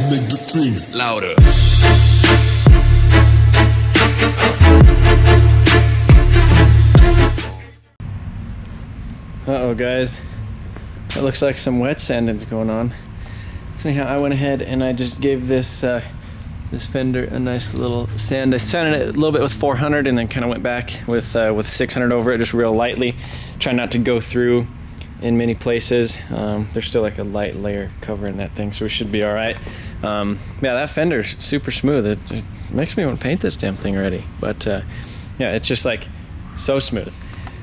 Make the strings louder. Uh-oh, guys. It looks like some wet sanding's going on. So anyhow, I went ahead and I just gave this this fender a nice little sand. I sanded it a little bit with 400 and then kind of went back with 600 over it, just real lightly. Try not to go through in many places. There's still like a light layer covering that thing, so we should be all right. Yeah, that fender's super smooth. It just makes me want to paint this damn thing already. But yeah, it's just like so smooth.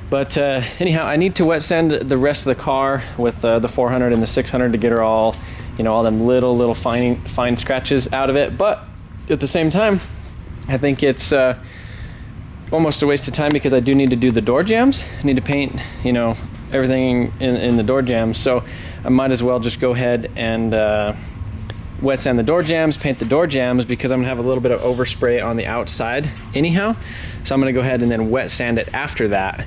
But anyhow, I need to wet sand the rest of the car with the 400 and the 600 to get her all, you know, all them little fine scratches out of it. But at the same time, I think it's almost a waste of time because I do need to do the door jambs. I need to paint, you know, everything in the door jambs. So I might as well just go ahead and wet sand the door jambs, paint the door jambs, because I'm gonna have a little bit of overspray on the outside anyhow. So I'm gonna go ahead and then wet sand it after that.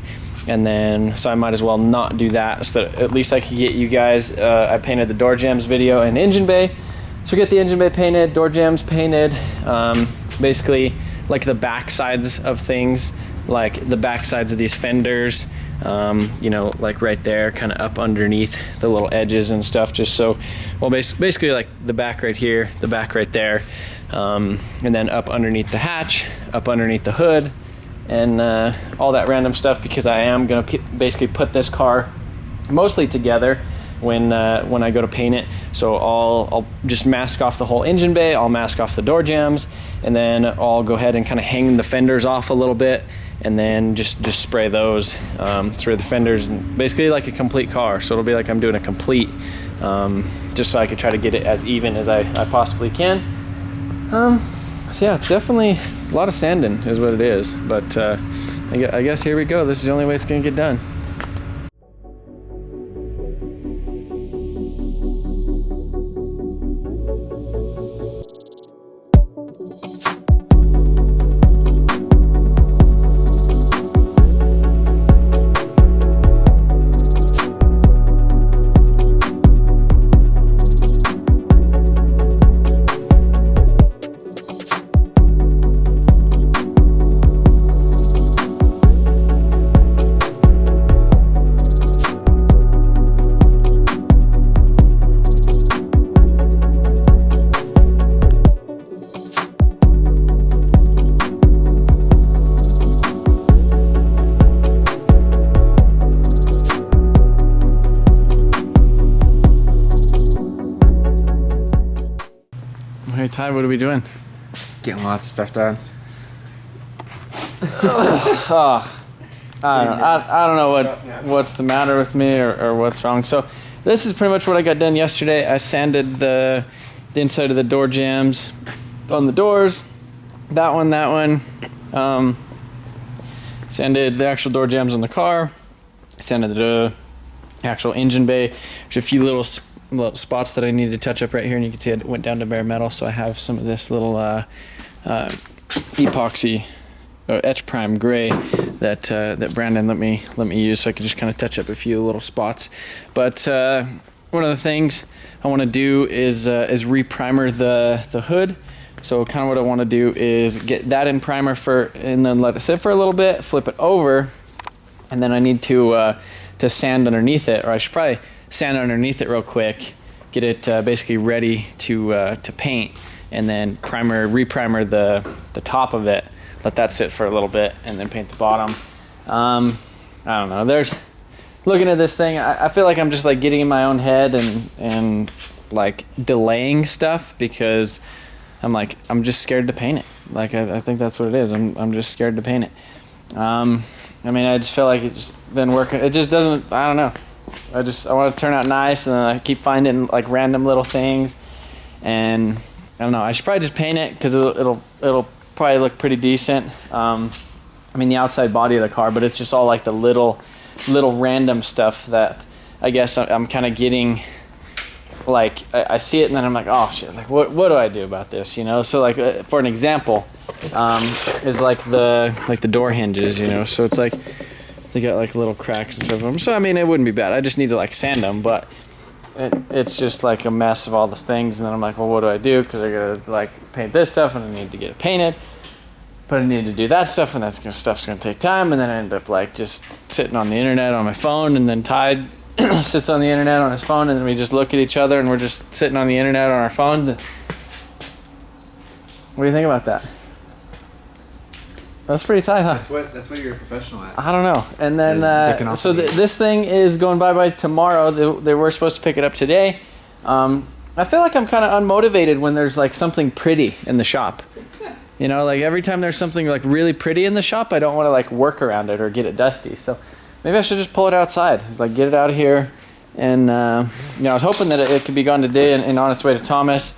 And then, so I might as well not do that, so that at least I can get you guys, I painted the door jambs video and engine bay. So get the engine bay painted, door jambs painted, basically like the back sides of things, like the back sides of these fenders, you know, like right there, kind of up underneath the little edges and stuff, just so, well, basically like the back right here, the back right there, and then up underneath the hatch, up underneath the hood, and all that random stuff, because I am going to basically put this car mostly together when I go to paint it. So I'll just mask off the whole engine bay, I'll mask off the door jambs, and then I'll go ahead and kind of hang the fenders off a little bit, and then just spray those through the fenders, and basically like a complete car. So it'll be like I'm doing a complete, just so I could try to get it as even as I possibly can. So yeah, it's definitely a lot of sanding is what it is, but I guess here we go. This is the only way it's gonna get done. Hey Ty, what are we doing? Getting lots of stuff done. I don't know what's the matter with me or what's wrong. So this is pretty much what I got done yesterday. I sanded the inside of the door jambs on the doors. That one. Sanded the actual door jambs on the car. Sanded the actual engine bay. There's a few little spots that I need to touch up right here, and you can see it went down to bare metal, so I have some of this little epoxy etch prime gray that Brandon let me use, so I can just kind of touch up a few little spots. But one of the things I want to do is re-primer the hood. So kind of what I want to do is get that in primer and then let it sit for a little bit, flip it over, and then I need to sand underneath it, or I should probably sand underneath it real quick, get it basically ready to paint, and then re-primer the top of it, let that sit for a little bit, and then paint the bottom. I don't know, looking at this thing, I feel like I'm just like getting in my own head and like delaying stuff, because I'm just scared to paint it. Like I think that's what it is. I'm just scared to paint it. I mean, I just feel like it's just been working. It just doesn't, I don't know. I want to turn out nice, and then I keep finding like random little things, and I don't know. I should probably just paint it, because it'll probably look pretty decent. I mean, the outside body of the car, but it's just all like the little random stuff that I guess I'm kind of getting. Like I see it, and then I'm like, oh shit! Like what do I do about this? You know? So like for an example, is like the door hinges. You know? So it's like they got like little cracks and stuff. So I mean, it wouldn't be bad. I just need to like sand them, but it's just like a mess of all those things. And then I'm like, well, what do I do? Because I gotta like paint this stuff, and I need to get it painted. But I need to do that stuff, and stuff's gonna take time. And then I end up like just sitting on the internet on my phone, and then Ty sits on the internet on his phone, and then we just look at each other, and we're just sitting on the internet on our phones. And what do you think about that? That's pretty tight, huh? That's what you're a professional at. I don't know. And then dicking off so the- this thing is going bye tomorrow. They were supposed to pick it up today. I feel like I'm kind of unmotivated when there's like something pretty in the shop. You know, like every time there's something like really pretty in the shop, I don't want to like work around it or get it dusty. So maybe I should just pull it outside, like get it out of here. And you know, I was hoping that it could be gone today and on its way to Thomas.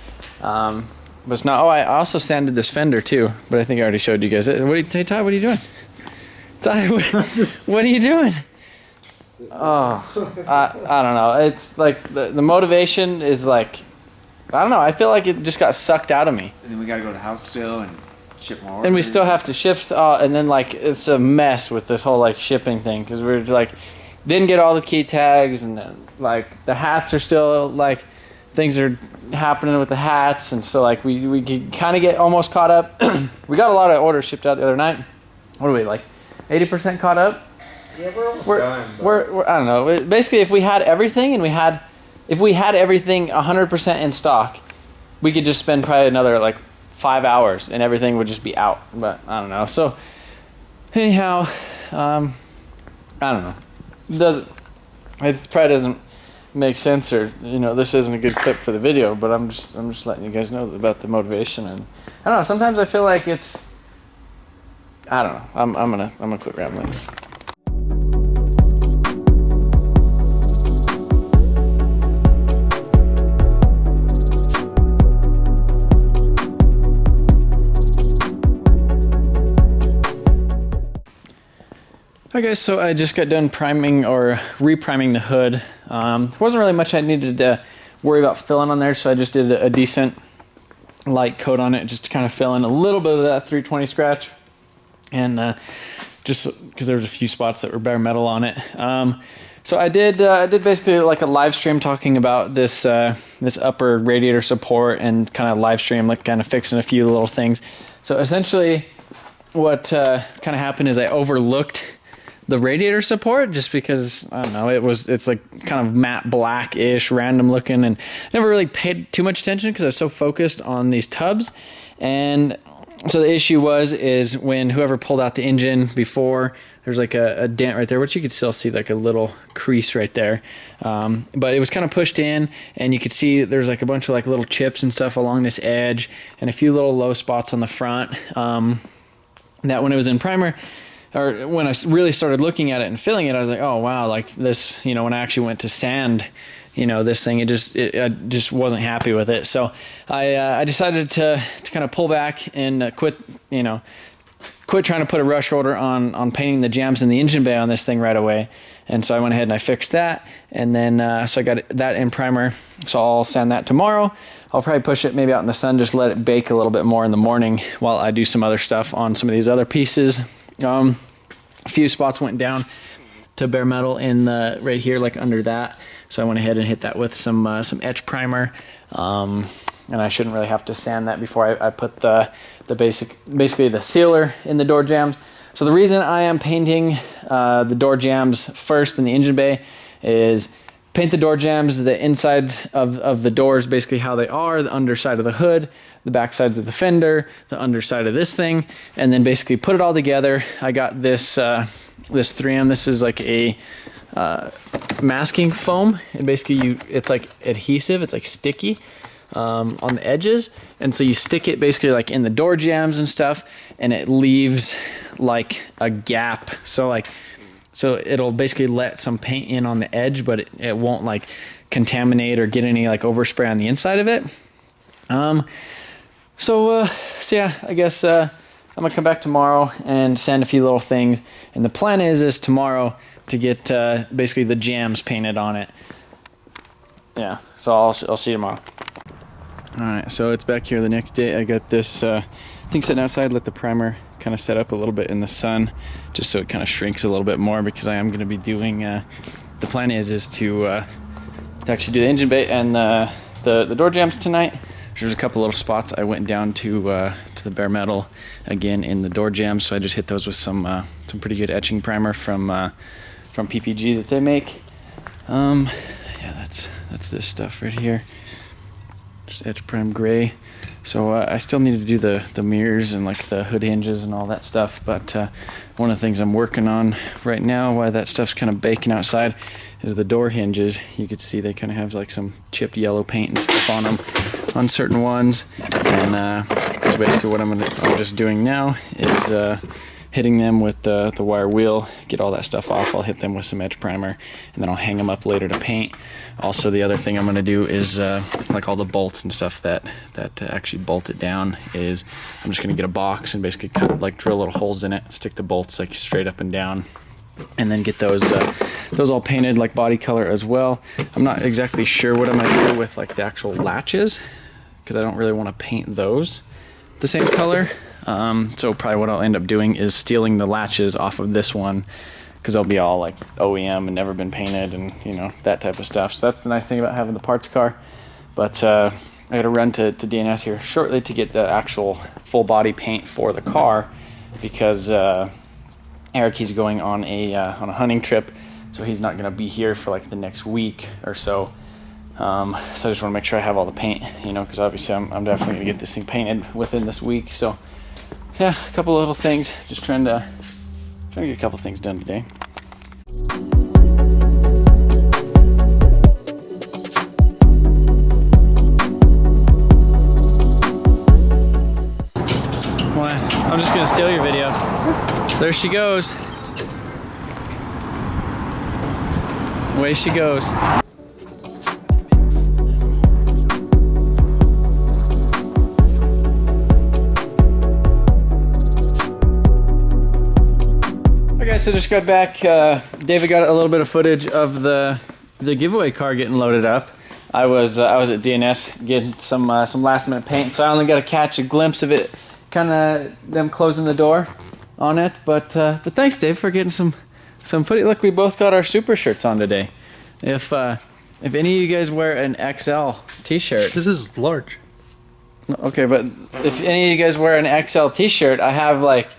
But it's not. Oh, I also sanded this fender too, but I think I already showed you guys. Hey Ty, what are you doing? Ty, what are you doing? Oh, I don't know. It's like the motivation is like, I don't know. I feel like it just got sucked out of me. And then we gotta go to the house still and ship more. And we still have to ship, and then like it's a mess with this whole like shipping thing because we're like didn't get all the key tags, and then like the hats are still like things are happening with the hats, and so like we kind of get almost caught up. We got a lot of orders shipped out the other night. What are we like 80% caught up? Yeah, we're almost We're I don't know. Basically, if we had everything and if we had everything 100% in stock, we could just spend probably another like 5 hours and everything would just be out. But I don't know. So anyhow, I don't know. It probably doesn't make sense, or you know, this isn't a good clip for the video. But I'm just letting you guys know about the motivation. And I don't know. Sometimes I feel like it's. I don't know. I'm gonna quit rambling. Hi guys, so I just got done priming or repriming the hood. There wasn't really much I needed to worry about filling on there, so I just did a decent light coat on it just to kind of fill in a little bit of that 320 scratch. And just because there was a few spots that were bare metal on it. So I did basically like a live stream talking about this this upper radiator support and kind of live stream, like kind of fixing a few little things. So essentially what kind of happened is I overlooked the radiator support just because, I don't know, it's like kind of matte black-ish, random looking, and never really paid too much attention because I was so focused on these tubs. And so the issue is when whoever pulled out the engine before, there's like a dent right there, which you could still see like a little crease right there. But it was kind of pushed in, and you could see there's like a bunch of like little chips and stuff along this edge and a few little low spots on the front. That when it was in primer, or when I really started looking at it and filling it, I was like, oh wow, like this, you know, when I actually went to sand, you know, this thing, I just wasn't happy with it. So I decided to kind of pull back and quit trying to put a rush order on painting the jambs in the engine bay on this thing right away. And so I went ahead and I fixed that, and then so I got that in primer, so I'll sand that tomorrow. I'll probably push it maybe out in the sun, just let it bake a little bit more in the morning while I do some other stuff on some of these other pieces. A few spots went down to bare metal in the right here, like under that. So I went ahead and hit that with some etch primer, and I shouldn't really have to sand that before I put the basically the sealer in the door jambs. So the reason I am painting the door jambs first in the engine bay is paint the door jambs, the insides of the doors, basically how they are, the underside of the hood, the back sides of the fender, the underside of this thing, and then basically put it all together. I got this 3M. This is like a masking foam, and basically it's like adhesive. It's like sticky on the edges, and so you stick it basically like in the door jambs and stuff, and it leaves like a gap. So it'll basically let some paint in on the edge, but it won't like contaminate or get any like overspray on the inside of it. So yeah, I guess I'm gonna come back tomorrow and sand a few little things, and the plan is tomorrow to get basically the jambs painted on it. Yeah, so I'll see you tomorrow. All right, so it's back here the next day. I got this thing sitting outside. Let the primer kind of set up a little bit in the sun, just so it kind of shrinks a little bit more, because I am going to be doing. The plan is to to actually do the engine bay and the door jambs tonight. There's a couple little spots I went down to the bare metal again in the door jambs, so I just hit those with some pretty good etching primer from PPG that they make. Yeah, that's this stuff right here. Just etch prime gray. So I still need to do the mirrors and like the hood hinges and all that stuff, but one of the things I'm working on right now while that stuff's kind of baking outside is the door hinges. You could see they kind of have like some chipped yellow paint and stuff on them on certain ones, and so basically what I'm just doing now is hitting them with the wire wheel, get all that stuff off. I'll hit them with some edge primer, and then I'll hang them up later to paint. Also, the other thing I'm going to do is like all the bolts and stuff that actually bolt it down is I'm just going to get a box and basically drill little holes in it, stick the bolts like straight up and down, and then get those all painted like body color as well. I'm not exactly sure what I'm going to do with like the actual latches, because I don't really want to paint those the same color. So probably what I'll end up doing is stealing the latches off of this one, because they'll be all like OEM and never been painted and, you know, that type of stuff. So that's the nice thing about having the parts car. But I got to run to DNS here shortly to get the actual full body paint for the car, because Eric, he's going on a hunting trip, so he's not going to be here for like the next week or so. So I just want to make sure I have all the paint, you know, because obviously I'm definitely going to get this thing painted within this week. So yeah, a couple little things, just trying to get a couple things done today. Well, I'm just gonna steal your video. There she goes. Away she goes. So just got back. David got a little bit of footage of the giveaway car getting loaded up. I was at DNS getting some last minute paint, so I only got to catch a glimpse of it, kind of them closing the door on it. But thanks, Dave, for getting some footage. Look, we both got our super shirts on today. If any of you guys wear an XL T-shirt, this is large. Okay, but if any of you guys wear an XL T-shirt, I have like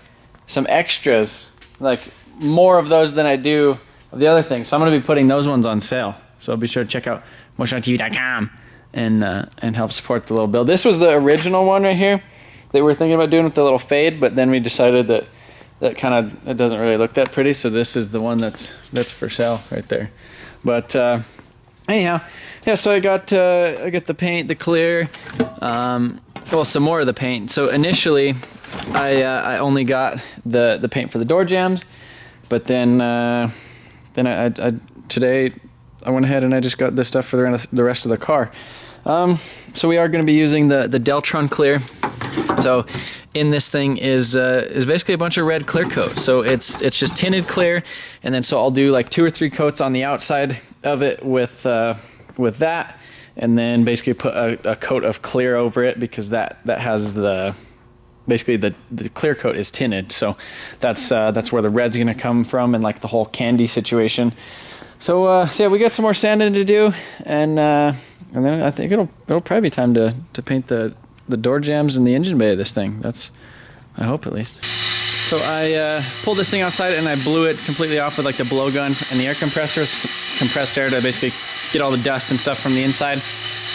some extras, like more of those than I do of the other things. So I'm going to be putting those ones on sale. So be sure to check out motionontv.com and help support the little build. This was the original one right here that we were thinking about doing with the little fade, but then we decided that it doesn't really look that pretty. So this is the one that's for sale right there. But anyhow, yeah. So I got the paint, the clear, well, some more of the paint. So initially, I only got the paint for the door jambs. But then today I went ahead and I just got this stuff for the rest of the car. So we are going to be using the Deltron Clear. So in this thing is basically a bunch of red clear coat. So it's just tinted clear, and then so I'll do like 2 or 3 coats on the outside of it with that, and then basically put a coat of clear over it, because that has basically the clear coat is tinted, so that's where the red's gonna come from, and like the whole candy situation. So yeah, we got some more sanding to do, and then I think it'll probably be time to paint the door jambs and the engine bay of this thing. I hope at least. So I pulled this thing outside and I blew it completely off with like the blowgun and the air compressors, compressed air to basically get all the dust and stuff from the inside.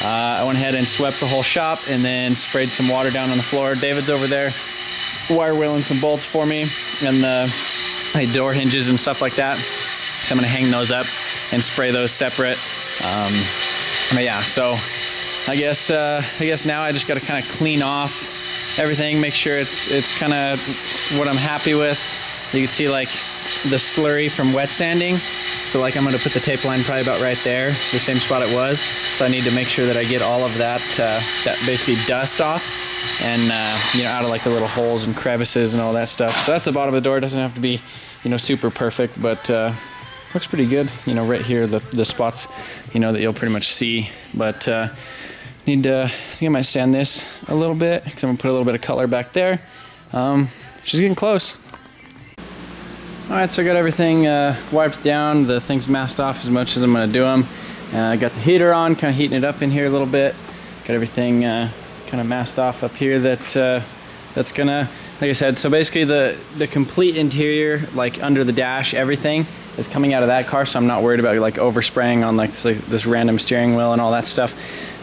I went ahead and swept the whole shop and then sprayed some water down on the floor. David's over there wire wheeling some bolts for me, and the door hinges and stuff like that. So I'm gonna hang those up and spray those separate. But yeah, so I guess now I just gotta kind of clean off everything, make sure it's kind of what I'm happy with. You can see like the slurry from wet sanding. So like I'm gonna put the tape line probably about right there, the same spot it was. So I need to make sure that I get all of that basically dust off, and out of like the little holes and crevices and all that stuff. So that's the bottom of the door. It doesn't have to be super perfect, but looks pretty good. Right here, the spots that you'll pretty much see. But I think I might sand this a little bit, because I'm gonna put a little bit of color back there. She's getting close. All right, so I got everything wiped down, the things masked off as much as I'm gonna do them. Got the heater on, kind of heating it up in here a little bit. Got everything kind of masked off up here that's gonna, like I said, so basically the complete interior, like under the dash, everything is coming out of that car, so I'm not worried about like overspraying on like this random steering wheel and all that stuff,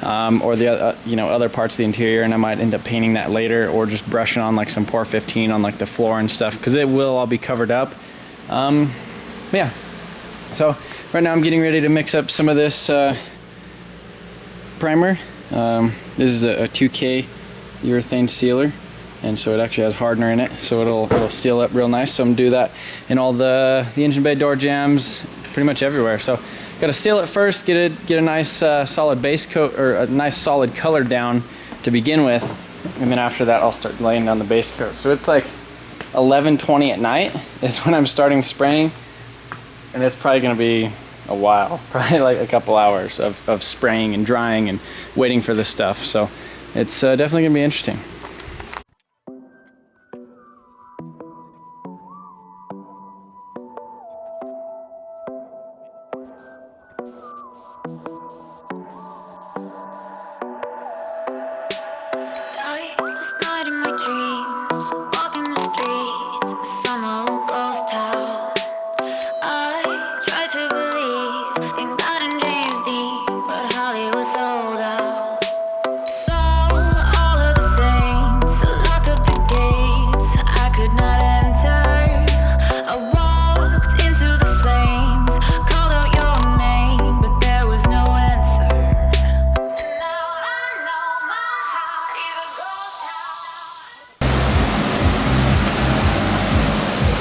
or the other parts of the interior, and I might end up painting that later, or just brushing on like some POR 15 on like the floor and stuff, because it will all be covered up. Yeah, so right now I'm getting ready to mix up some of this primer. This is a 2K urethane sealer, and so it actually has hardener in it, so it'll seal up real nice. So I'm gonna do that in all the engine bay door jambs, pretty much everywhere. So gotta seal it first, get a nice solid base coat, or a nice solid color down to begin with, and then after that I'll start laying down the base coat. So it's like 11:20 at night is when I'm starting spraying, and it's probably gonna be a while, probably like a couple hours of spraying and drying and waiting for this stuff. So it's definitely gonna be interesting.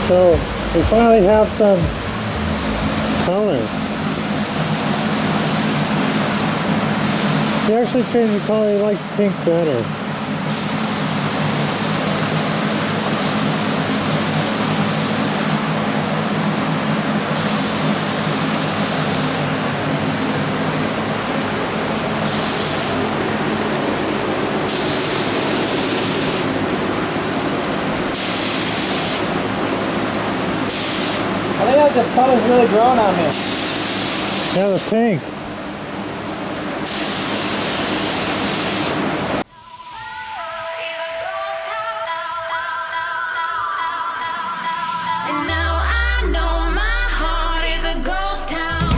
So we finally have some color. He actually changed the color. He likes pink better. I think this color's really growing on me. Yeah, the pink. And now I know my heart is a ghost town.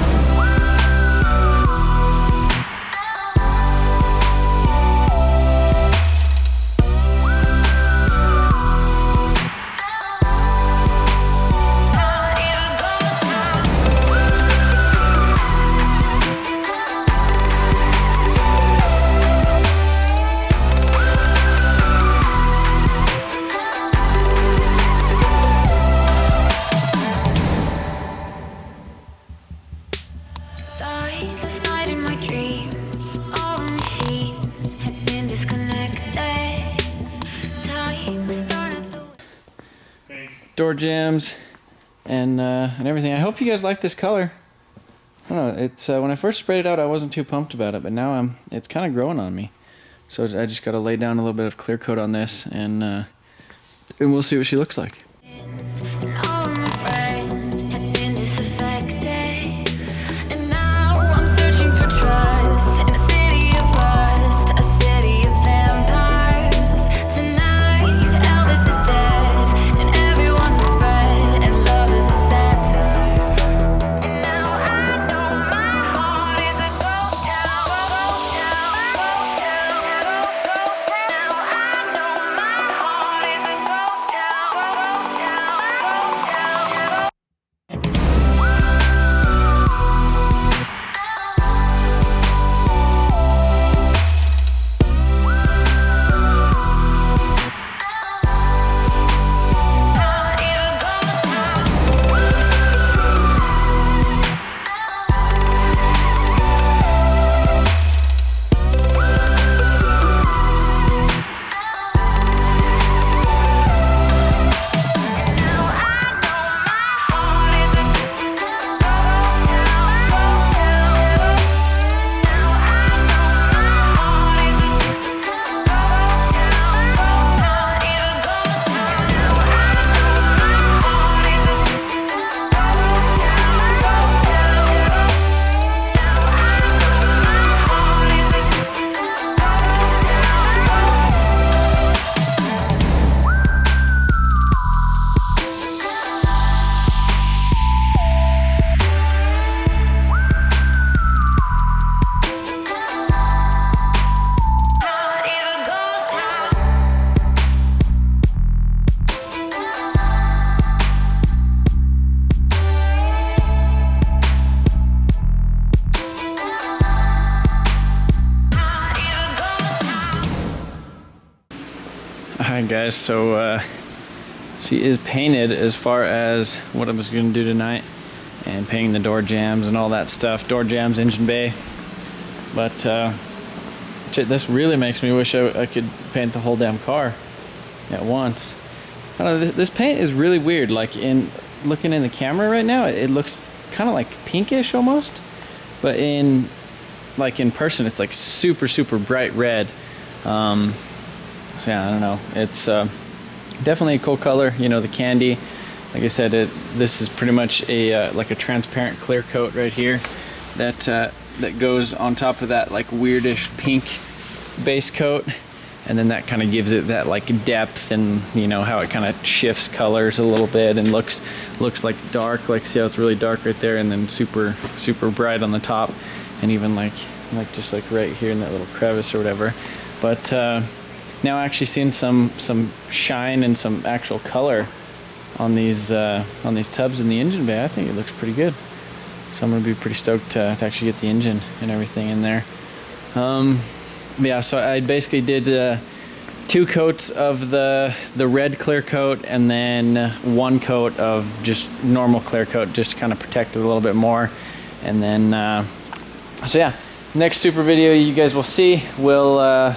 Door jambs and everything. I hope you guys like this color. I don't know, it's when I first sprayed it out I wasn't too pumped about it, but now it's kind of growing on me. So I just got to lay down a little bit of clear coat on this, and we'll see what she looks like. Alright guys, so she is painted as far as what I was going to do tonight, and painting the door jambs and all that stuff, door jambs, engine bay. But shit, this really makes me wish I could paint the whole damn car at once. I don't know, this paint is really weird. Like looking in the camera right now, it looks kind of like pinkish almost, but in person it's like super bright red. So yeah, I don't know, it's definitely a cool color. You know, the candy, like I said, this is pretty much a like a transparent clear coat right here that goes on top of that like weirdish pink base coat, and then that kind of gives it that like depth, and you know how it kind of shifts colors a little bit and looks like dark. Like, see how it's really dark right there, and then super bright on the top, and even like just like right here in that little crevice or whatever. But now actually seeing some shine and some actual color on these tubs in the engine bay, I think it looks pretty good. So I'm gonna be pretty stoked to actually get the engine and everything in there. Yeah, so I basically did 2 coats of the red clear coat, and then 1 coat of just normal clear coat, just to kind of protect it a little bit more. And then so yeah, next super video you guys will see will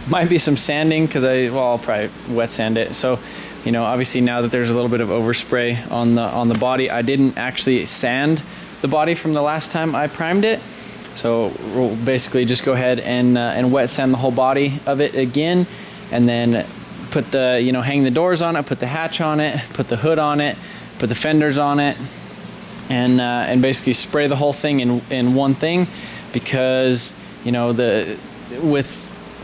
might be some sanding, because I'll probably wet sand it. So, you know, obviously now that there's a little bit of overspray on the body, I didn't actually sand the body from the last time I primed it. So we'll basically just go ahead and wet sand the whole body of it again, and then put the, you know, hang the doors on it, put the hatch on it, put the hood on it, put the fenders on it, and basically spray the whole thing in one thing, because, you know, with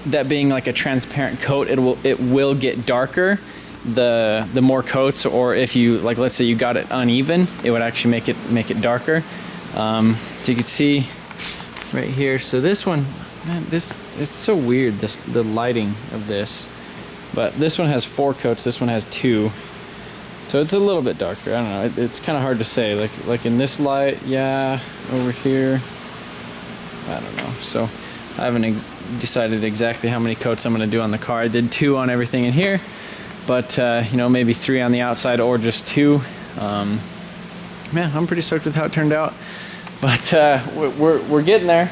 that being like a transparent coat, it will get darker the more coats, or if you, like, let's say you got it uneven, it would actually make it darker. So you can see right here. So this one, man, it's so weird, the lighting of this, but this one has 4 coats, this one has 2, so it's a little bit darker. I don't know, it's kind of hard to say, like in this light, yeah, over here, I don't know. So I haven't decided exactly how many coats I'm going to do on the car. I did 2 on everything in here, but you know, maybe 3 on the outside, or just 2. Man, I'm pretty stoked with how it turned out, but we're getting there.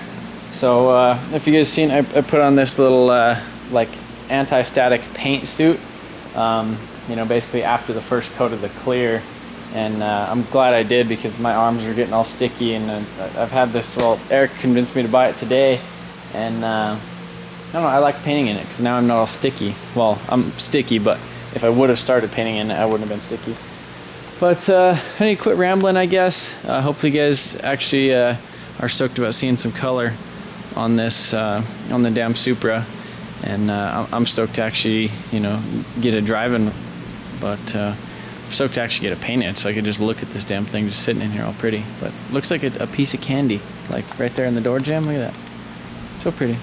So if you guys seen, I put on this little like anti-static paint suit, you know, basically after the first coat of the clear, and I'm glad I did, because my arms are getting all sticky, and I've had this, well, Eric convinced me to buy it today, and I don't know, I like painting in it, because now I'm not all sticky. Well, I'm sticky, but if I would have started painting in it, I wouldn't have been sticky. But I need to quit rambling, I guess. Hopefully you guys actually are stoked about seeing some color on this, on the damn Supra. And I'm stoked to actually, you know, get it driving, but I'm stoked to actually get it painted, so I can just look at this damn thing just sitting in here all pretty. But looks like a piece of candy, like right there in the door jamb. Look at that. So pretty.